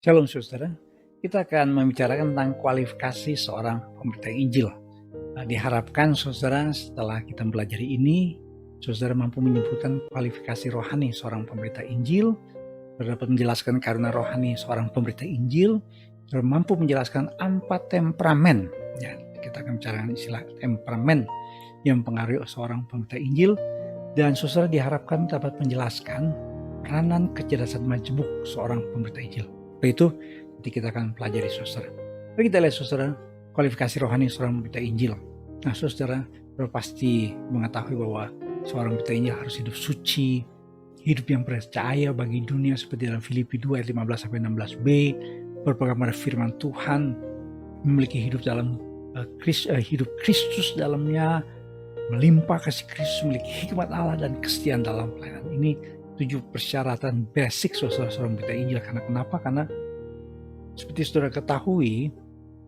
Shalom saudara, kita akan membicarakan tentang kualifikasi seorang pemberita Injil. Diharapkan saudara setelah kita mempelajari ini, saudara mampu menyebutkan kualifikasi rohani seorang pemberita Injil, dapat menjelaskan karunia rohani seorang pemberita Injil, dan mampu menjelaskan 4 temperamen. Ya, kita akan bicarakan istilah temperamen yang mempengaruhi seorang pemberita Injil, dan saudara diharapkan dapat menjelaskan peranan kecerdasan majemuk seorang pemberita Injil. Itu nanti kita akan pelajari saudara. Mari kita lihat saudara kualifikasi rohani seorang pemberita Injil. Nah saudara pasti mengetahui bahwa seorang pemberita Injil harus hidup suci, hidup yang percaya bagi dunia seperti dalam Filipi 2 ayat 15-16b, berpegang pada firman Tuhan, memiliki hidup dalam hidup Kristus dalamnya, melimpah kasih Kristus, memiliki hikmat Allah dan kesetiaan dalam pelayanan. Ini 7 persyaratan basic saudara seorang pemberita Injil. Karena kenapa? Karena seperti saudara ketahui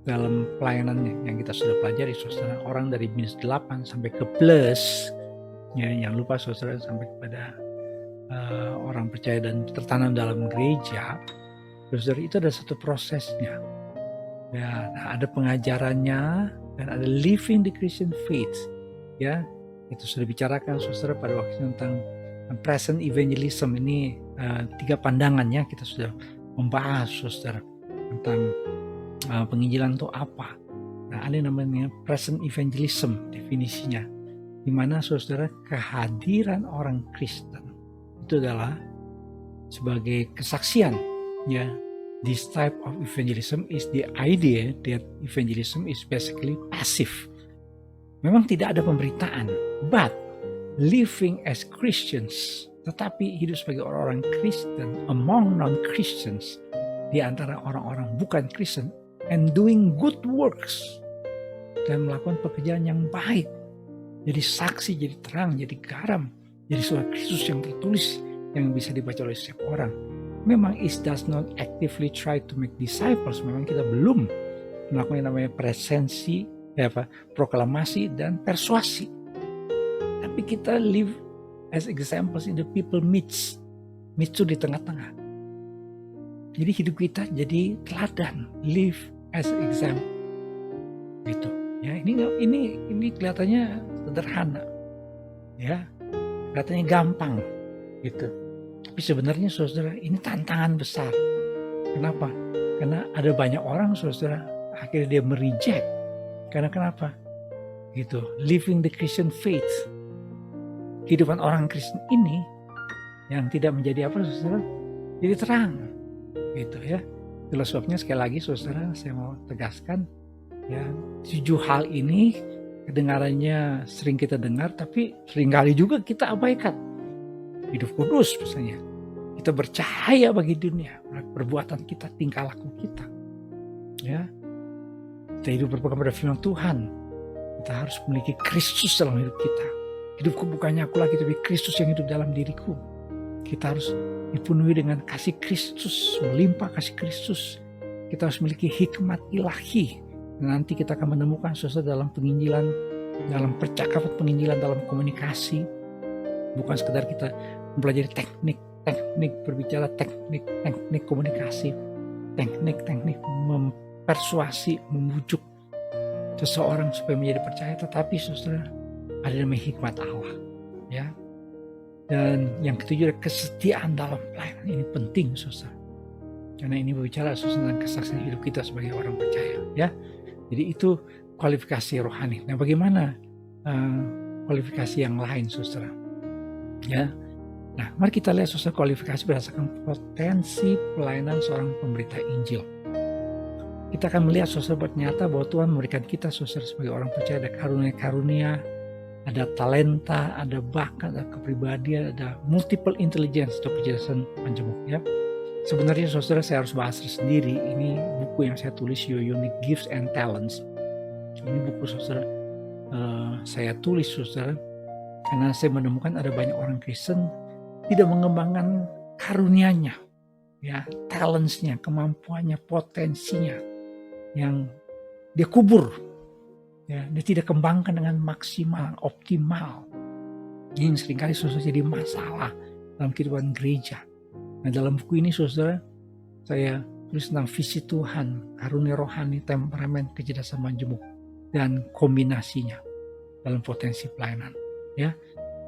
dalam pelayanan yang kita sudah pelajari saudara, orang dari -8 sampai ke plus, ya, yang lupa saudara sampai kepada orang percaya dan tertanam dalam gereja, saudara, itu ada satu prosesnya. Ya, nah, ada pengajarannya dan ada living the Christian faith. Ya, itu sudah bicarakan saudara pada waktu tentang present evangelism. Ini 3 pandangannya kita sudah membahas saudara tentang penginjilan itu apa. Nah, ada namanya present evangelism definisinya, di mana saudara kehadiran orang Kristen itu adalah sebagai kesaksian. Ya, this type of evangelism is the idea that evangelism is basically passive. Memang tidak ada pemberitaan, but living as Christians, tetapi hidup sebagai orang-orang Kristen among non-Christians, di antara orang-orang bukan Kristen, and doing good works, dan melakukan pekerjaan yang baik, jadi saksi, jadi terang, jadi garam, jadi suara Kristus yang tertulis yang bisa dibaca oleh setiap orang. Memang it does not actively try to make disciples. Memang kita belum melakukan yang namanya presensi, proklamasi dan persuasi. Tapi kita live as examples in the people midst itu di tengah-tengah. Jadi hidup kita jadi teladan, live as example. Gitu. Ya, ini kelihatannya sederhana. Ya. Kelihatannya gampang gitu. Tapi sebenarnya saudara, ini tantangan besar. Kenapa? Karena ada banyak orang saudara akhirnya dia mereject. Karena kenapa? Gitu. Living the Christian faith. Kehidupan orang Kristen ini yang tidak menjadi apa saudara? Jadi terang, gitu ya. Itulah sebabnya sekali lagi saudara saya mau tegaskan, ya, 7 hal ini kedengarannya sering kita dengar, tapi seringkali juga kita abaikan. Hidup kudus misalnya, kita bercahaya bagi dunia, perbuatan kita, tingkah laku kita, ya. Kita hidup berpegang pada firman Tuhan. Kita harus memiliki Kristus dalam hidup kita. Hidupku bukannya aku lagi, tapi Kristus yang hidup dalam diriku. Kita harus dipenuhi dengan kasih Kristus, melimpah kasih Kristus. Kita harus memiliki hikmat ilahi. Nanti kita akan menemukan sesuatu dalam penginjilan, dalam percakapan penginjilan, dalam komunikasi. Bukan sekedar kita mempelajari teknik berbicara, teknik komunikasi, teknik mempersuasi, membujuk seseorang supaya menjadi percaya, tetapi saudara, ada namanya hikmat Allah, ya. Dan yang ketujuh adalah kesetiaan dalam pelayanan. Ini penting saudara, karena ini berbicara tentang kesaksian hidup kita sebagai orang percaya, ya. Jadi itu kualifikasi rohani. Nah, bagaimana kualifikasi yang lain saudara? Ya. Nah, mari kita lihat saudara kualifikasi berdasarkan potensi pelayanan seorang pemberita Injil. Kita akan melihat saudara ternyata bahwa Tuhan memberikan kita saudara sebagai orang percaya ada karunia-karunia, ada talenta, ada bakat, ada kepribadian, ada multiple intelligence atau kecerdasan majemuk, ya. Sebenarnya saudara saya harus bahas sendiri. Ini buku yang saya tulis, Your Unique Gifts and Talents. Ini buku saudara saya tulis saudara karena saya menemukan ada banyak orang Kristen tidak mengembangkan karunianya, ya, talentsnya, kemampuannya, potensinya yang dia kubur. Ya, dia tidak kembangkan dengan maksimal, optimal. Ini seringkali saudara jadi masalah dalam kehidupan gereja. Nah, dalam buku ini saudara saya terus tentang visi Tuhan, karunia rohani, temperamen, kecerdasan majemuk, dan kombinasinya dalam potensi pelayanan. Ya,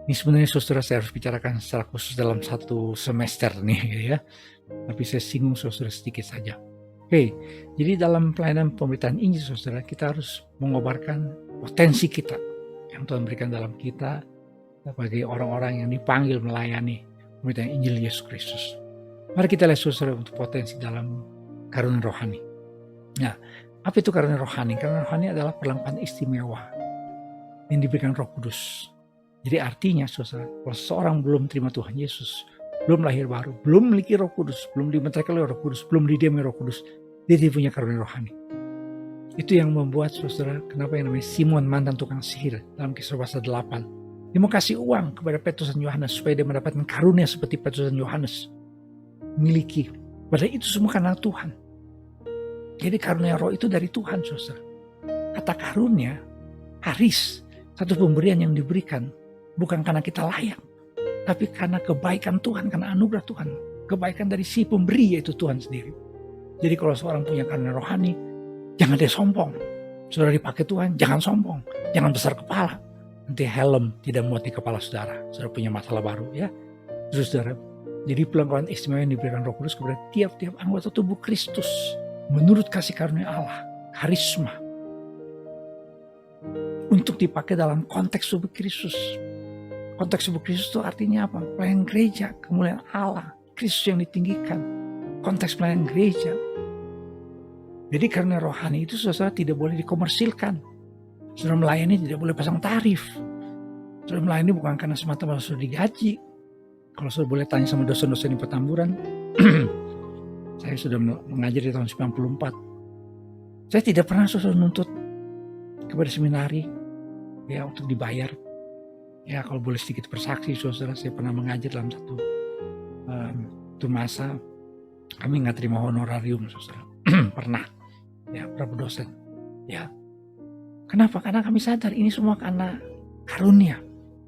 ini sebenarnya saudara saya harus bicarakan secara khusus dalam satu semester nih, gitu ya. Tapi saya singgung saudara sedikit saja. Oke, jadi dalam pelayanan pemberitaan Injil saudara, kita harus mengobarkan potensi kita yang Tuhan berikan dalam kita sebagai orang-orang yang dipanggil melayani pemberitaan Injil Yesus Kristus. Mari kita lihat saudara untuk potensi dalam karunia rohani. Nah, apa itu karunia rohani? Karunia rohani adalah perlengkapan istimewa yang diberikan Roh Kudus. Jadi artinya saudara, kalau seorang belum terima Tuhan Yesus, belum lahir baru, belum memiliki Roh Kudus, belum dibenterkan oleh Roh Kudus, belum didiami Roh Kudus, dia tidak punya karunia rohani. Itu yang membuat saudara, kenapa yang namanya Simon mantan tukang sihir dalam Kisah pasal 8. Dia mau kasih uang kepada Petrus dan Yohanes supaya dia mendapatkan karunia seperti Petrus dan Yohanes miliki. Padahal itu semua karena Tuhan. Jadi karunia roh itu dari Tuhan saudara. Kata karunia, haris, satu pemberian yang diberikan bukan karena kita layak, tapi karena kebaikan Tuhan, karena anugerah Tuhan. Kebaikan dari si pemberi yaitu Tuhan sendiri. Jadi kalau seorang punya karunia rohani, jangan dia sombong. Saudara dipakai Tuhan, jangan sombong. Jangan besar kepala. Nanti helm tidak muat di kepala saudara. Saudara punya masalah baru ya. Terus saudara, jadi pelengkapan istimewa yang diberikan Roh Kudus kepada tiap-tiap anggota tubuh Kristus. Menurut kasih karunia Allah, karisma. Untuk dipakai dalam konteks tubuh Kristus. Konteks tubuh Kristus itu artinya apa? Pelayanan gereja, kemuliaan Allah, Kristus yang ditinggikan. Konteks pelayanan gereja. Jadi karena rohani itu saudara tidak boleh dikomersilkan. Saudara melayani tidak boleh pasang tarif. Saudara melayani bukan karena semata-mata sudah digaji. Kalau saudara boleh tanya sama dosen-dosen di Petamburan, saya sudah mengajar di tahun 94. Saya tidak pernah saudara nuntut kepada seminari ya untuk dibayar. Ya kalau boleh sedikit bersaksi saudara, saya pernah mengajar dalam satu masa kami nggak terima honorarium saudara. Pernah ya berapa dosen ya. Kenapa? Karena kami sadar ini semua karena karunia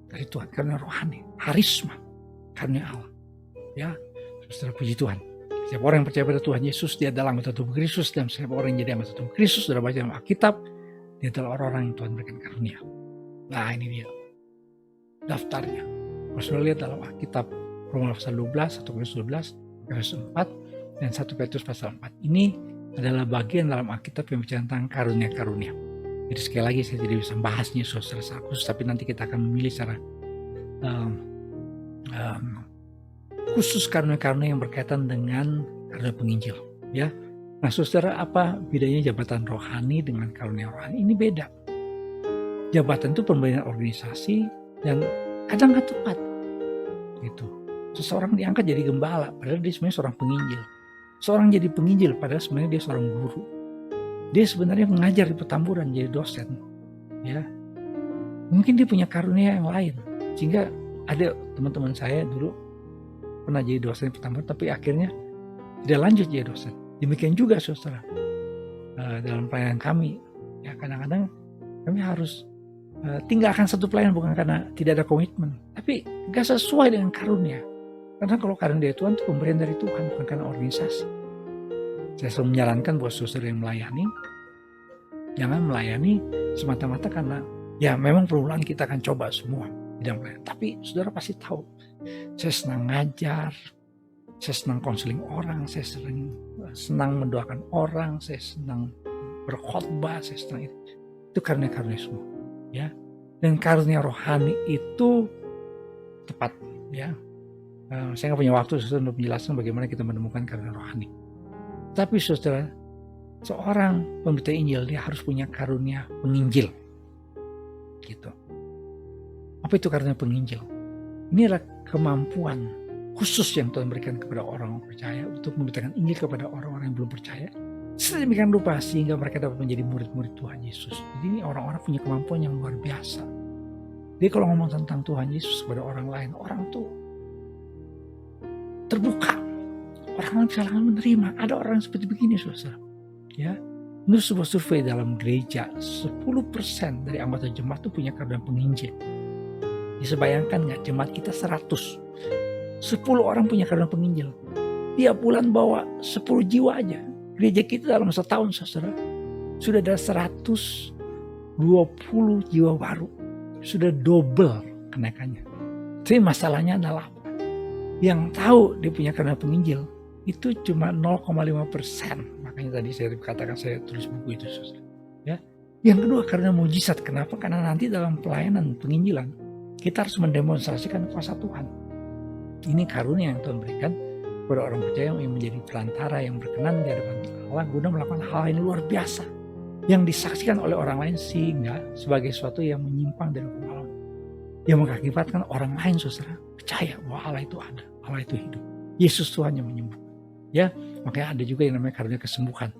dari Tuhan, karunia rohani, harisma, karunia Allah. Ya, saudara puji Tuhan. Setiap orang yang percaya pada Tuhan Yesus, dia adalah anggota tubuh Kristus, dan setiap orang yang jadi anggota tubuh Kristus, sudah baca dalam Alkitab, dia adalah orang-orang yang Tuhan berikan karunia. Nah ini dia daftarnya. Kalau sudah lihat dalam Alkitab, Roma pasal 12, 1 Korintus 12, Efesus 4, dan 1 Petrus pasal 4. Ini adalah bagian dalam Alkitab yang bicara tentang karunia-karunia. Jadi sekali lagi saya tidak bisa membahasnya secara khusus, tapi nanti kita akan memilih secara khusus karunia-karunia yang berkaitan dengan karunia penginjil. Ya, nah saudara, apa bedanya jabatan rohani dengan karunia rohani? Ini beda. Jabatan itu pemberian organisasi dan kadang nggak tepat. Gitu. Seseorang diangkat jadi gembala, padahal dia sebenarnya seorang penginjil. Seorang jadi penginjil, padahal sebenarnya dia seorang guru. Dia sebenarnya mengajar di Petamburan jadi dosen. Ya, mungkin dia punya karunia yang lain. Sehingga ada teman-teman saya dulu pernah jadi dosen di Petamburan, tapi akhirnya tidak lanjut jadi dosen. Demikian juga saudara dalam pelayanan kami. Ya kadang-kadang kami harus tinggalkan satu pelayanan bukan karena tidak ada komitmen, tapi gak sesuai dengan karunia. Karena kalau karunia dari Tuhan itu pemberian dari Tuhan, bukan karena organisasi. Saya selalu menyarankan buat saudara yang melayani, jangan melayani semata-mata karena ya memang permulaan kita akan coba semua bidang pelayanan. Tapi saudara pasti tahu, saya senang ngajar, saya senang konseling orang, saya senang mendoakan orang, saya senang berkhotbah, saya senang itu. Itu karunia-karunia semua. Ya, dan karunia rohani itu tepat. Ya, saya nggak punya waktu saudara untuk menjelaskan bagaimana kita menemukan karunia rohani. Tapi saudara, seorang pemberita Injil dia harus punya karunia penginjil. Gitu. Apa itu karunia penginjil? Ini adalah kemampuan khusus yang Tuhan berikan kepada orang percaya untuk memberitakan Injil kepada orang-orang yang belum percaya. Sedemikian rupa sehingga mereka dapat menjadi murid-murid Tuhan Yesus. Jadi ini orang-orang punya kemampuan yang luar biasa. Jadi kalau ngomong tentang Tuhan Yesus kepada orang lain, orang tuh terbuka. Orang bisa langsung menerima. Ada orang seperti begini saudara. Ya, menurut sebuah survei dalam gereja, 10% dari anggota jemaat itu punya karunia penginjil. Bisa bayangkan nggak, jemaat kita 100, 10 orang punya karunia penginjil. Tiap bulan bawa 10 jiwa aja. Gereja kita dalam setahun saudara, sudah ada 120 jiwa baru. Sudah double kenaikannya. Jadi masalahnya adalah yang tahu dia punya karena penginjil itu cuma 0,5%. Makanya tadi saya katakan saya tulis buku itu saudara. Ya. Yang kedua karena mujizat. Kenapa? Karena nanti dalam pelayanan penginjilan kita harus mendemonstrasikan kuasa Tuhan. Ini karunia yang Tuhan berikan kepada orang percaya yang menjadi perantara yang berkenan di hadapan Allah guna melakukan hal yang luar biasa yang disaksikan oleh orang lain sehingga sebagai sesuatu yang menyimpang dari hukum alam yang mengakibatkan orang lain saudara percaya bahwa Allah itu ada, Allah itu hidup, Yesus Tuhan yang menyembuhkan. Ya, makanya ada juga yang namanya karunia kesembuhan.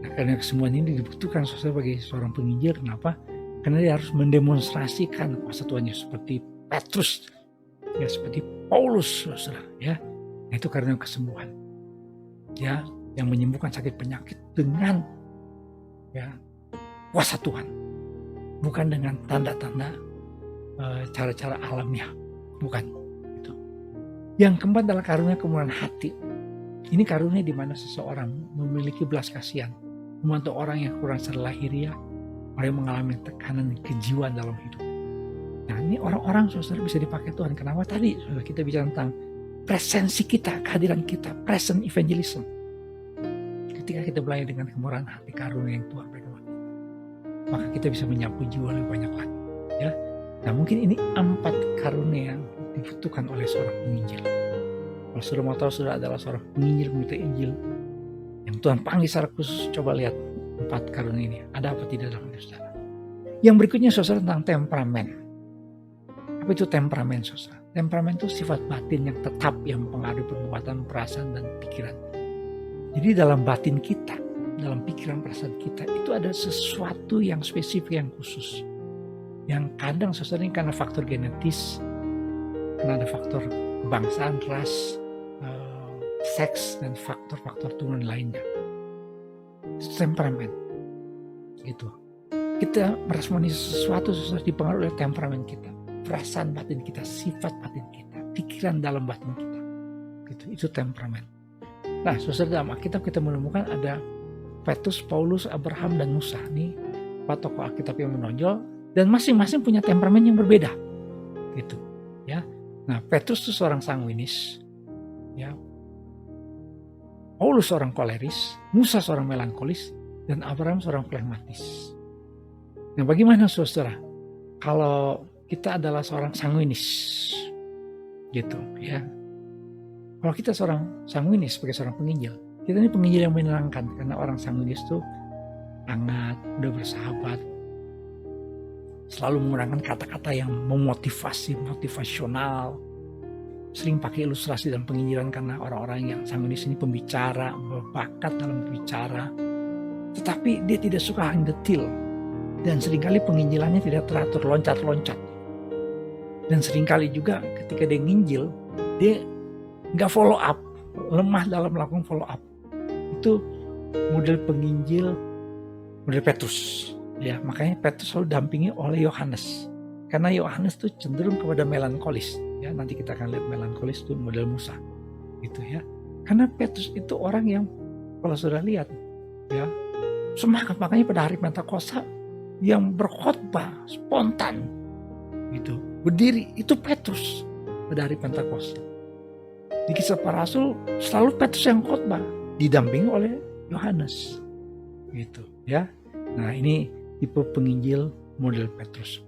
Nah, karunia kesembuhan ini dibutuhkan saudara bagi seorang penginjil. Kenapa? Karena dia harus mendemonstrasikan kuasa Tuhan Yesus seperti Petrus, ya seperti Paulus saudara, ya. Nah, itu karunia kesembuhan. Ya, yang menyembuhkan sakit penyakit dengan ya kuasa Tuhan, bukan dengan tanda-tanda cara-cara alamiah, bukan itu. Yang keempat adalah karunia kemurahan hati. Ini karunia di mana seseorang memiliki belas kasihan, membantu orang yang kurang secara lahiriah, orang yang mengalami tekanan kejiwaan dalam hidup. Nah, ini orang-orang saudara bisa dipakai Tuhan. Kenapa? Tadi saudara kita bicara tentang presensi kita, kehadiran kita, present evangelism. Ketika kita belajar dengan kemurahan hati karunia yang Tuhan berikan, maka kita bisa menyapu jiwa lebih banyak lagi. Ya, nah mungkin ini 4 karunia yang dibutuhkan oleh seorang penginjil. Kalau saudara mau tahu saudara adalah seorang penginjil pemberita Injil yang Tuhan panggil secara khusus, coba lihat 4 karunia ini. Ada apa tidak dalam hidup saudara? Yang berikutnya saudara tentang temperamen. Apa itu temperamen saudara? Temperamen itu sifat batin yang tetap yang mempengaruhi perbuatan, perasaan, dan pikiran. Jadi dalam batin kita, dalam pikiran perasaan kita itu ada sesuatu yang spesifik, yang khusus. Yang kadang saudara ini karena faktor genetis, karena ada faktor kebangsaan, ras, seks, dan faktor-faktor turunan lainnya. Temperamen. Gitu. Kita meresponi sesuatu saudara dipengaruhi oleh temperamen kita. Perasaan batin kita, sifat batin kita, pikiran dalam batin kita. Gitu. Itu temperamen. Nah, saudara dalam Alkitab kita menemukan ada Petrus, Paulus, Abraham, dan Musa. Ini 4 tokoh Alkitab yang menonjol dan masing-masing punya temperamen yang berbeda. Gitu, ya. Nah, Petrus itu seorang sanguinis, ya. Paulus seorang koleris, Musa seorang melankolis, dan Abraham seorang flegmatis. Nah, bagaimana saudara kalau kita adalah seorang sanguinis, gitu, ya. Kalau kita seorang sanguinis sebagai seorang penginjil, kita ini penginjil yang menyenangkan karena orang sanguinis itu hangat, udah bersahabat, selalu menggunakan kata-kata yang memotivasi, motivasional, sering pakai ilustrasi dalam penginjilan karena orang-orang yang sanguinis ini pembicara, berbakat dalam berbicara, tetapi dia tidak suka hang detil dan seringkali penginjilannya tidak teratur, loncat-loncat. Dan seringkali juga ketika dia nginjil, dia nggak follow up, lemah dalam melakukan follow up. Itu model penginjil, model Petrus. Ya, makanya Petrus selalu dampingi oleh Yohanes. Karena Yohanes tuh cenderung kepada melankolis. Ya, nanti kita akan lihat melankolis itu model Musa. Gitu ya. Karena Petrus itu orang yang kalau sudah lihat, ya, semangat. Makanya pada hari Pentakosta yang berkhotbah spontan, gitu, berdiri itu Petrus pada hari Pentakosta. Di Kisah Para Rasul selalu Petrus yang khotbah didampingi oleh Yohanes, gitu ya. Nah, ini tipe penginjil model Petrus.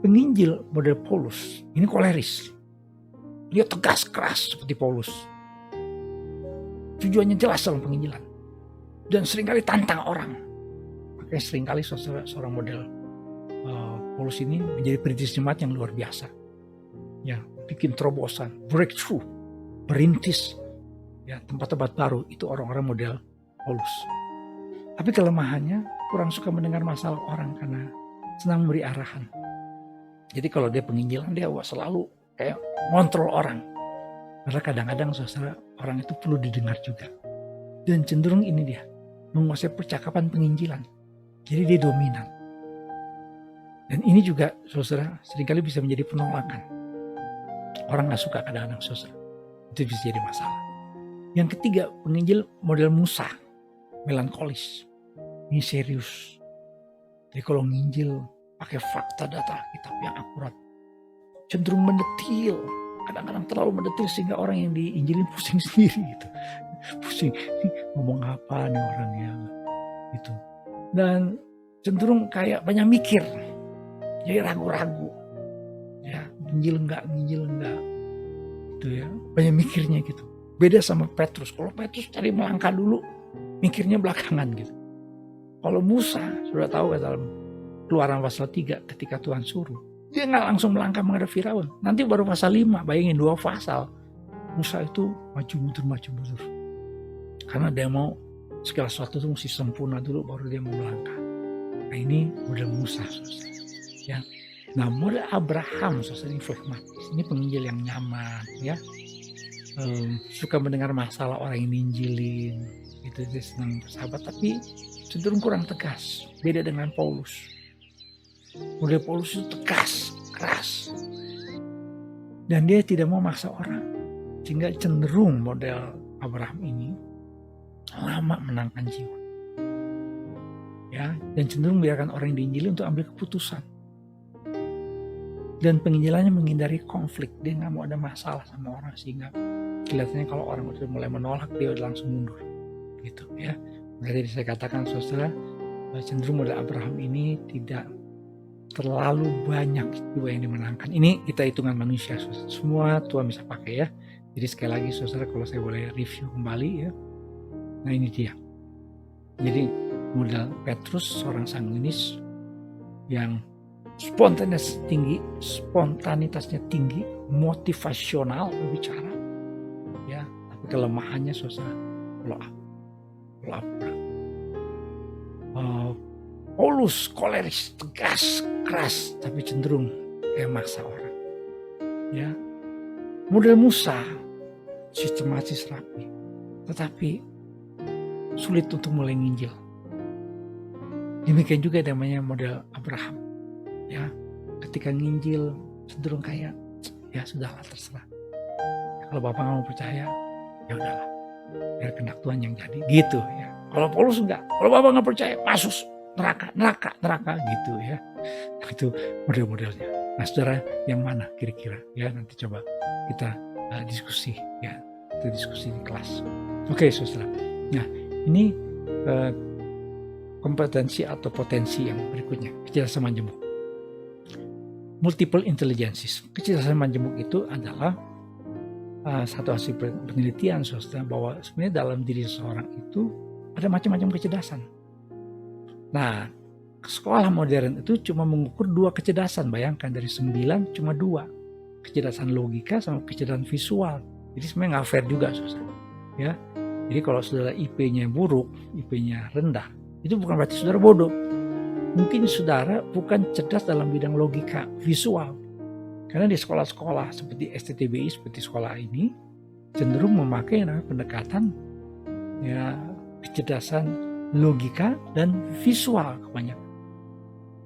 Penginjil model Paulus ini koleris, dia tegas keras seperti Paulus, tujuannya jelas dalam penginjilan dan seringkali tantang orang. Makanya seringkali seorang model Paulus ini menjadi perintis jemaat yang luar biasa, ya, bikin terobosan, breakthrough, berintis, ya, tempat-tempat baru. Itu orang-orang model Paulus. Tapi kelemahannya kurang suka mendengar masalah orang karena senang memberi arahan. Jadi kalau dia penginjilan dia selalu kayak ngontrol orang. Karena kadang-kadang saudara orang itu perlu didengar juga. Dan cenderung ini dia menguasai percakapan penginjilan. Jadi dia dominan. Dan ini juga saudara seringkali bisa menjadi penolakan. Orang gak suka kadang-kadang saudara. Itu bisa jadi masalah. Yang ketiga, penginjil model Musa. melankolis. Ini serius. Jadi kalau nginjil pakai fakta data Alkitab yang akurat, cenderung mendetil. Kadang-kadang terlalu mendetil sehingga orang yang diinjilin pusing sendiri gitu. Pusing, ngomong apa nih orangnya gitu. Dan cenderung kayak banyak mikir. Jadi ragu-ragu. Ya, nginjil enggak gitu ya. Banyak mikirnya gitu. Beda sama Petrus. Kalau Petrus tadi melangkah dulu, mikirnya belakangan gitu. Kalau Musa, sudah tahu dalam Keluaran pasal 3 ketika Tuhan suruh, dia nggak langsung melangkah menghadap Firaun. Nanti baru pasal 5, bayangin 2 pasal. Musa itu maju mundur. Karena dia mau segala sesuatu itu mesti sempurna dulu baru dia mau melangkah. Nah ini model Musa. Ya. Nah model Abraham, ini flegmatis. Ini penginjil yang nyaman. Ya. Suka mendengar masalah orang yang ninjilin. Itu dia senang bersahabat. Tapi cenderung kurang tegas. Beda dengan Paulus. Model Paulus itu tegas, keras. Dan dia tidak mau maksa orang. Sehingga cenderung model Abraham ini lama menangkan jiwa. Ya, dan cenderung biarkan orang yang diinjili untuk ambil keputusan. Dan penginjilannya menghindari konflik. Dia nggak mau ada masalah sama orang sehingga kelihatannya kalau orang udah mulai menolak dia udah langsung mundur. Gitu ya. Jadi saya katakan saudara, cenderung model Abraham ini tidak terlalu banyak jiwa yang dimenangkan. Ini kita hitungan manusia, saudara. Semua Tuhan bisa pakai ya. Jadi sekali lagi saudara, kalau saya boleh review kembali ya. Nah ini dia. Jadi model Petrus seorang sanguinis yang spontanitasnya tinggi, motivasional berbicara. Ya, tapi kelemahannya saudara follow up. Paulus koleris, tegas, keras, tapi cenderung kayak maksa orang. Ya, model Musa sistematis rapi, tetapi sulit untuk mulai nginjil. Demikian juga namanya model Abraham. Ya, ketika nginjil cenderung kayak ya sudahlah terserah. Kalau Bapak nggak mau percaya, ya udahlah, biar kehendak Tuhan yang jadi. Gitu ya. Kalau Paulus enggak, kalau Bapak nggak percaya, masuk neraka gitu ya. Itu model-modelnya. Nah saudara, yang mana kira-kira? Ya nanti coba kita diskusi ya. Kita diskusi di kelas. Oke saudara. Nah ini kompetensi atau potensi yang berikutnya. Kecerdasan majemuk. Multiple intelligences. Kecerdasan majemuk itu adalah satu hasil penelitian saudara, bahwa sebenarnya dalam diri seseorang itu ada macam-macam kecerdasan. Nah, sekolah modern itu cuma mengukur 2 kecerdasan. Bayangkan dari 9 cuma 2. Kecerdasan logika sama kecerdasan visual. Jadi sebenarnya nggak fair juga saudara. Ya. Jadi kalau saudara IP-nya buruk, IP-nya rendah, itu bukan berarti saudara bodoh. Mungkin saudara bukan cerdas dalam bidang logika visual. Karena di sekolah-sekolah seperti STTBI, seperti sekolah ini, cenderung memakai pendekatan ya kecerdasan logika dan visual kebanyakan.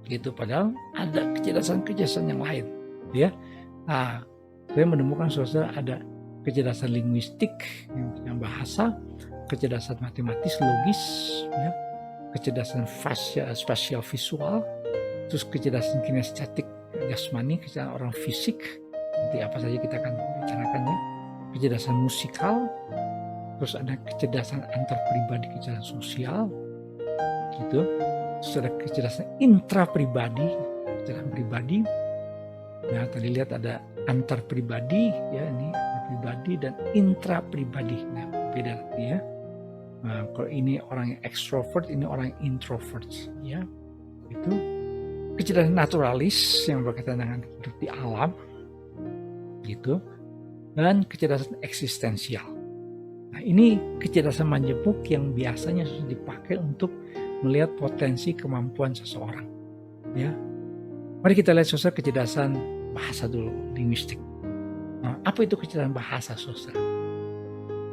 Gitu, padahal ada kecerdasan yang lain. Ya, nah, saya menemukan saudara ada kecerdasan linguistik yang bahasa, kecerdasan matematis logis, ya, kecerdasan spasial visual, terus kecerdasan kinestetik jasmani, kecerdasan orang fisik, nanti apa saja kita akan bicarakan ya, kecerdasan musikal, terus ada kecerdasan antar pribadi, kecerdasan sosial, gitu. Terus ada kecerdasan intrapribadi, kecerdasan pribadi. Nah tadi lihat ada antar pribadi, ya ini antar pribadi dan intrapribadi. Nah beda ya. Nah, kalau ini orang yang extrovert, ini orang yang introvert, ya. Itu kecerdasan naturalis yang berkaitan dengan hidup di alam, gitu. Dan kecerdasan eksistensial. Nah, ini kecerdasan majemuk yang biasanya sudah dipakai untuk melihat potensi kemampuan seseorang. Ya, mari kita lihat saudara kecerdasan bahasa dulu, linguistik. Nah, apa itu kecerdasan bahasa saudara?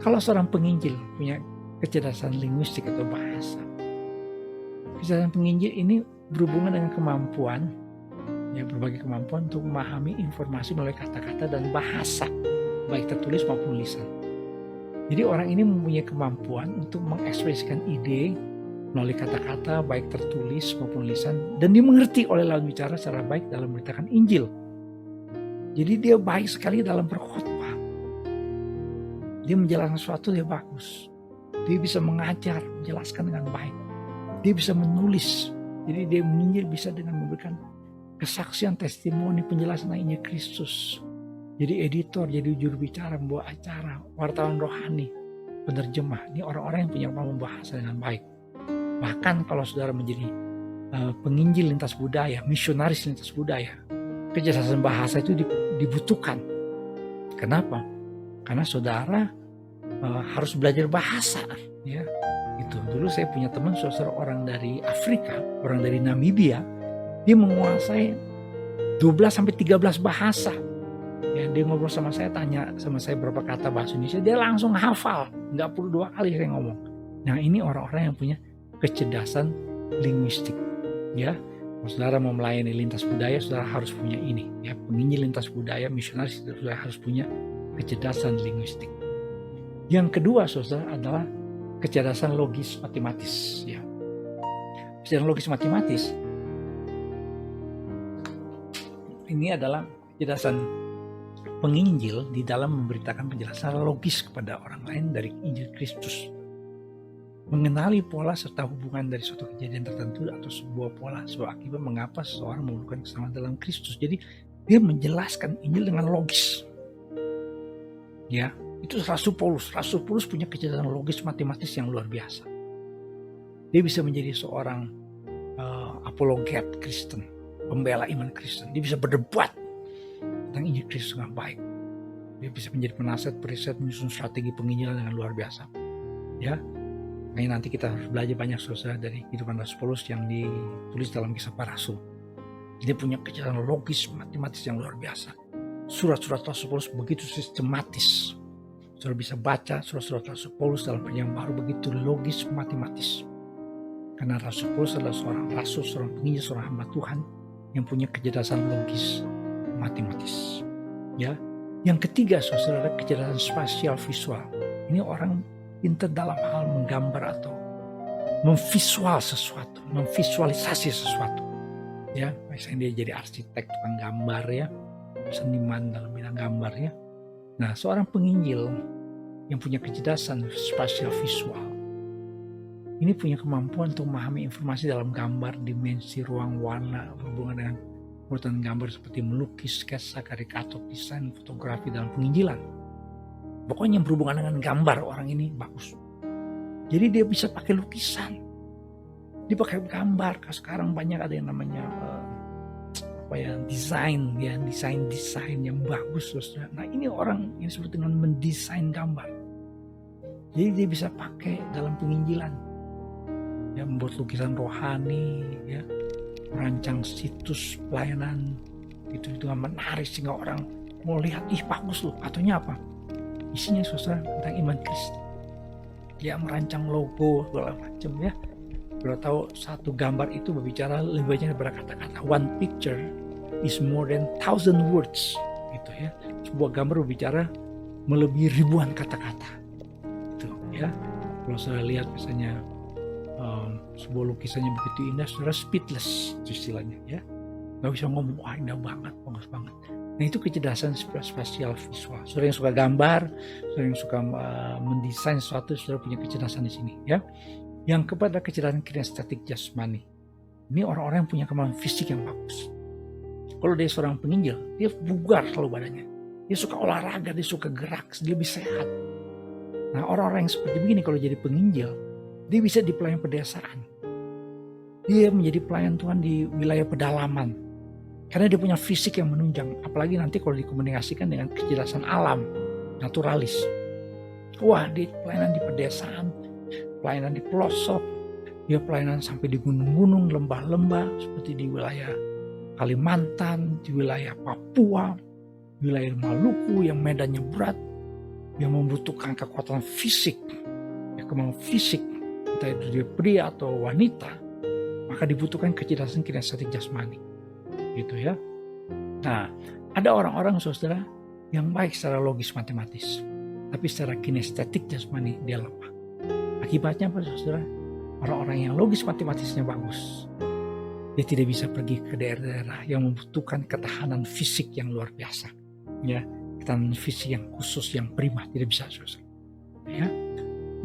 Kalau seorang penginjil punya kecerdasan linguistik atau bahasa, kecerdasan penginjil ini berhubungan dengan kemampuan, ya berbagai kemampuan untuk memahami informasi melalui kata-kata dan bahasa, baik tertulis maupun lisan. Jadi orang ini mempunyai kemampuan untuk mengekspresikan ide melalui kata-kata baik tertulis maupun lisan, dan dimengerti oleh lawan bicara secara baik dalam memberitakan Injil. Jadi dia baik sekali dalam berkhotbah. Dia menjelaskan sesuatu, dia bagus. Dia bisa mengajar, menjelaskan dengan baik. Dia bisa menulis. Jadi dia menginjil bisa dengan memberikan kesaksian, testimoni, penjelasan Injil Kristus. Jadi editor, jadi juru bicara, membawa acara, wartawan rohani, penerjemah. Ini orang-orang yang punya kemampuan bahasa dengan baik. Bahkan kalau saudara menjadi penginjil lintas budaya, misionaris lintas budaya, kecerdasan bahasa itu dibutuhkan. Kenapa? Karena saudara harus belajar bahasa. Ya, itu. Dulu saya punya teman, saudara, orang dari Afrika, orang dari Namibia, dia menguasai 12-13 bahasa. Ya, dia ngobrol sama saya, tanya sama saya berapa kata bahasa Indonesia, dia langsung hafal, nggak perlu 2 kali saya ngomong. Nah, ini orang-orang yang punya kecerdasan linguistik. Ya, kalau saudara mau melayani lintas budaya, saudara harus punya ini. Ya, penginjil lintas budaya, misionaris, saudara harus punya kecerdasan linguistik. Yang kedua, saudara, adalah kecerdasan logis matematis. Ya, kecerdasan logis matematis ini adalah kecerdasan penginjil di dalam memberitakan penjelasan logis kepada orang lain dari Injil Kristus. Mengenali pola serta hubungan dari suatu kejadian tertentu atau sebuah pola, sebuah akibat mengapa seseorang memerlukan keselamatan dalam Kristus. Jadi dia menjelaskan Injil dengan logis. Ya, itu Rasul Paulus. Rasul Paulus punya kecerdasan logis matematis yang luar biasa. Dia bisa menjadi seorang apologet Kristen, pembela iman Kristen. Dia bisa berdebat tentang Injil Kristus dengan baik. Dia bisa menjadi penasihat, periset, menyusun strategi penginjilan dengan luar biasa. Ya, makanya nanti kita harus belajar banyak, saudara, dari kehidupan Rasul Paulus yang ditulis dalam Kisah Para Rasul. Dia punya kecerdasan logis matematis yang luar biasa. Surat-surat Rasul Paulus begitu sistematis. Saudara bisa baca surat-surat Rasul Paulus dalam Perjanjian Baru begitu logis matematis. Karena Rasul Paulus adalah seorang rasul, seorang penginjil, seorang hamba Tuhan yang punya kecerdasan logis matematis. Ya, yang ketiga, saudara, kecerdasan spasial visual. Ini orang pintar dalam hal menggambar atau memvisualisasi sesuatu. Ya, misalnya dia jadi arsitek, tukang gambar, ya, seniman dalam bidang gambar, ya. Nah, seorang penginjil yang punya kecerdasan spasial visual ini punya kemampuan untuk memahami informasi dalam gambar, dimensi, ruang, warna, berhubungan dengan urutan gambar seperti melukis, sketsa, karikatur, desain, fotografi dalam penginjilan. Pokoknya yang berhubungan dengan gambar, orang ini bagus. Jadi dia bisa pakai lukisan, dia pakai gambar. Sekarang banyak ada yang namanya desain, ya, desain yang bagus, saudara. Nah, ini orang yang disebut dengan mendesain gambar. Jadi dia bisa pakai dalam penginjilan, ya, membuat lukisan rohani, ya, merancang situs pelayanan itu dengan menarik sehingga orang mau lihat, ih bagus loh, katanya apa? Isinya, saudara, tentang iman Kristen. Dia merancang logo segala macam, ya. Kalau tahu satu gambar itu berbicara lebih banyak daripada kata-kata. One picture is more than 1,000 words, gitu, ya. Sebuah gambar berbicara melebihi ribuan kata-kata, gitu, ya. Kalau saya lihat misalnya sebuah lukisannya begitu indah, saudara, speechless itu istilahnya, ya. Gak bisa ngomong, wah indah banget, bagus banget. Nah, itu kecerdasan spasial visual. Saudara yang suka gambar, saudara yang suka mendesain sesuatu, saudara punya kecerdasan di sini, ya. Yang kepada kecerdasan kinestetik jasmani. Ini orang-orang yang punya kemampuan fisik yang bagus. Kalau dia seorang penginjil, dia bugar selalu badannya. Dia suka olahraga, dia suka gerak, dia lebih sehat. Nah, orang-orang yang seperti begini kalau jadi penginjil, dia bisa di pelayan pedesaan. Dia menjadi pelayan Tuhan di wilayah pedalaman. Karena dia punya fisik yang menunjang. Apalagi nanti kalau dikomunikasikan dengan kecerdasan alam, naturalis. Wah, dia pelayanan di pedesaan, pelayanan di pelosok, dia pelayanan sampai di gunung-gunung, lembah-lembah, seperti di wilayah Kalimantan, di wilayah Papua, wilayah Maluku yang medannya berat, yang membutuhkan kekuatan fisik, ya, kemampuan fisik, entah itu dia pria atau wanita, maka dibutuhkan kecerdasan kinestetik jasmani, gitu, ya. Nah, ada orang-orang, saudara, yang baik secara logis matematis, tapi secara kinestetik jasmani dia lemah. Akibatnya apa saudara? Orang-orang yang logis matematisnya bagus, dia tidak bisa pergi ke daerah-daerah yang membutuhkan ketahanan fisik yang luar biasa. Ya, ketahanan fisik yang khusus, yang prima, tidak bisa saudara. Ya.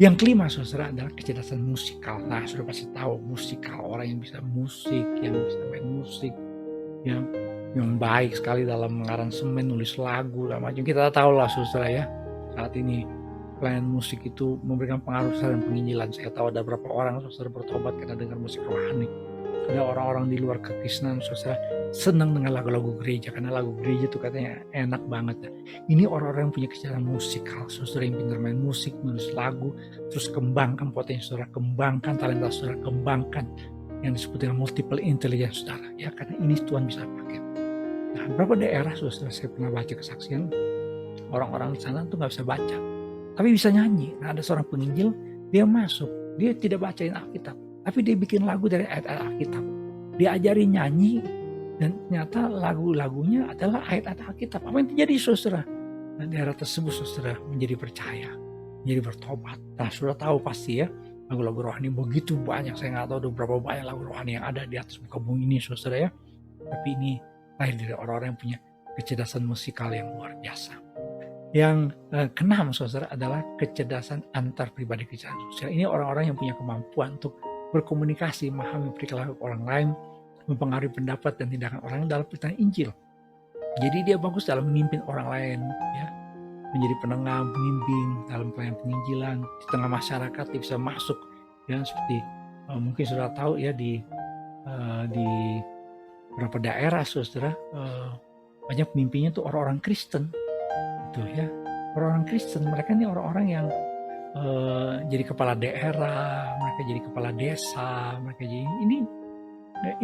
Yang kelima saudara adalah kecerdasan musikal. Nah, sudah pasti tahu musikal, orang yang bisa musik, yang bisa main musik, yang baik sekali dalam mengaransemen, nulis lagu, dan macam. Kita tahu lah saudara ya, saat ini pelayanan musik itu memberikan pengaruh besar dan penginjilan. Saya tahu ada beberapa orang saudara bertobat karena dengar musik rohani. Ada orang-orang di luar kekristenan saudara senang dengan lagu-lagu gereja, karena lagu gereja itu katanya enak banget. Ini orang-orang yang punya kecerdasan musikal, saudara yang pintar main musik, nulis lagu, terus kembangkan potensi saudara, kembangkan talenta saudara, kembangkan yang disebut dengan multiple intelligence saudara. Ya, karena ini Tuhan bisa pakai. Nah, beberapa daerah saudara saya pernah baca kesaksian orang-orang di sana tuh nggak bisa baca, tapi bisa nyanyi. Nah, ada seorang penginjil, dia masuk, dia tidak bacain Alkitab, tapi dia bikin lagu dari ayat-ayat Alkitab. Dia ajari nyanyi, dan ternyata lagu-lagunya adalah ayat-ayat Alkitab. Apa yang terjadi saudara? Nah, daerah tersebut saudara menjadi percaya, menjadi bertobat. Nah, sudah tahu pasti ya, lagu-lagu rohani begitu banyak. Saya nggak tahu ada berapa banyak lagu rohani yang ada di atas muka bumi ini saudara ya. Tapi ini lahir dari orang-orang yang punya kecerdasan musikal yang luar biasa. Yang keenam saudara adalah kecerdasan antar pribadi, kecerdasan sosial. Ini orang-orang yang punya kemampuan untuk berkomunikasi, memahami perilaku orang lain, mempengaruhi pendapat dan tindakan orang dalam perintah Injil. Jadi dia bagus dalam memimpin orang lain, ya, menjadi penengah, pembimbing dalam pelayanan penginjilan di tengah masyarakat. Dia bisa masuk, ya, seperti mungkin saudara tahu ya di beberapa daerah saudara banyak pemimpinnya tuh orang-orang Kristen, gitu ya. Orang-orang Kristen, mereka ini orang-orang yang jadi kepala daerah, mereka jadi kepala desa, mereka jadi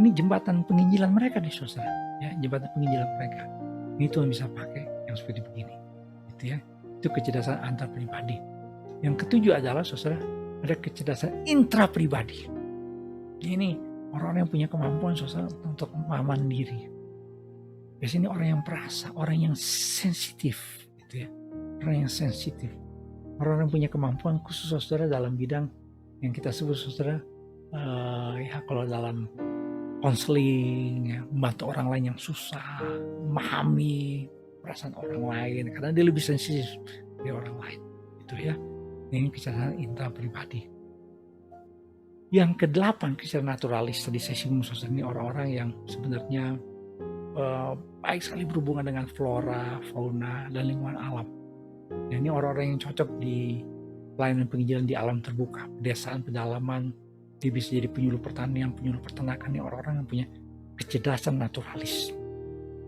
ini jembatan penginjilan mereka nih saudara, ya, jembatan penginjilan mereka. Ini Tuhan bisa pakai yang seperti begini, gitu ya. Itu kecerdasan antar pribadi. Yang ketujuh adalah saudara, ada kecerdasan intra pribadi. Ini orang-orang yang punya kemampuan saudara untuk mandiri. Biasanya orang yang perasa, orang yang sensitif, gitu ya, orang yang sensitif. Orang-orang yang punya kemampuan khusus saudara dalam bidang yang kita sebut saudara ya kalau dalam konseling, ya, membantu orang lain yang susah, memahami perasaan orang lain karena dia lebih sensitif dari orang lain, itu ya. Ini kecerdasan intra pribadi. Yang kedelapan, kecerdasan naturalis. Tadi saya singgung saudara, ini orang-orang yang sebenarnya baik sekali berhubungan dengan flora, fauna, dan lingkungan alam. Dan ini orang-orang yang cocok di pelayanan penginjilan di alam terbuka, pedesaan, pedalaman. Dia bisa jadi penyuluh pertanian, penyuluh peternakan. Ini orang-orang yang punya kecerdasan naturalis.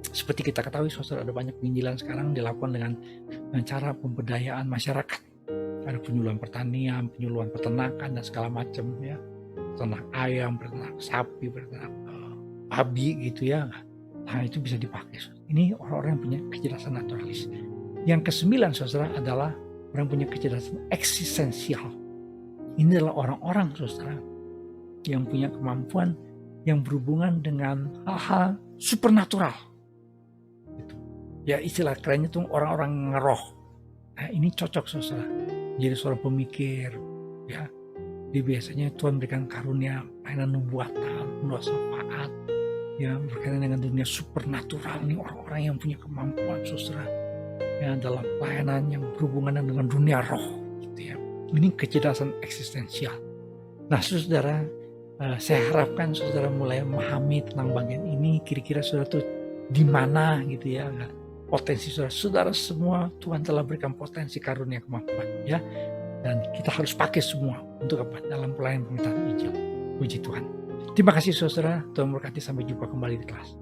Seperti kita ketahui saudara, ada banyak penginjilan sekarang dilakukan dengan cara pemberdayaan masyarakat. Ada penyuluhan pertanian, penyuluhan peternakan, dan segala macam, ya. Peternak ayam, peternak sapi, peternak babi, gitu ya. Nah, itu bisa dipakai. Ini orang-orang yang punya kecerdasan naturalis. Yang kesembilan saudara adalah orang yang punya kecerdasan eksistensial. Ini adalah orang-orang saudara yang punya kemampuan yang berhubungan dengan hal-hal supernatural. Gitu. Ya, istilah kerennya itu orang-orang ngeroh. Nah, ini cocok saudara. Jadi seorang pemikir, ya. Dia biasanya Tuhan berikan karunia pelayanan nubuatan, penuh syafaat, ya, berkaitan dengan dunia supernatural. Ini orang-orang yang punya kemampuan saudara, ya, dalam pelayanan yang berhubungan dengan dunia roh, gitu ya. Ini kecerdasan eksistensial. Nah saudara, saya harapkan saudara mulai memahami tentang bagian ini. Kira-kira saudara tuh di mana, gitu ya. Potensi saudara semua Tuhan telah berikan potensi karunia kemampuan, ya. Dan kita harus pakai semua untuk apa? Dalam pelayanan pemberitaan Injil. Puji Tuhan. Terima kasih saudara. Tuhan berkati, sampai jumpa kembali di kelas.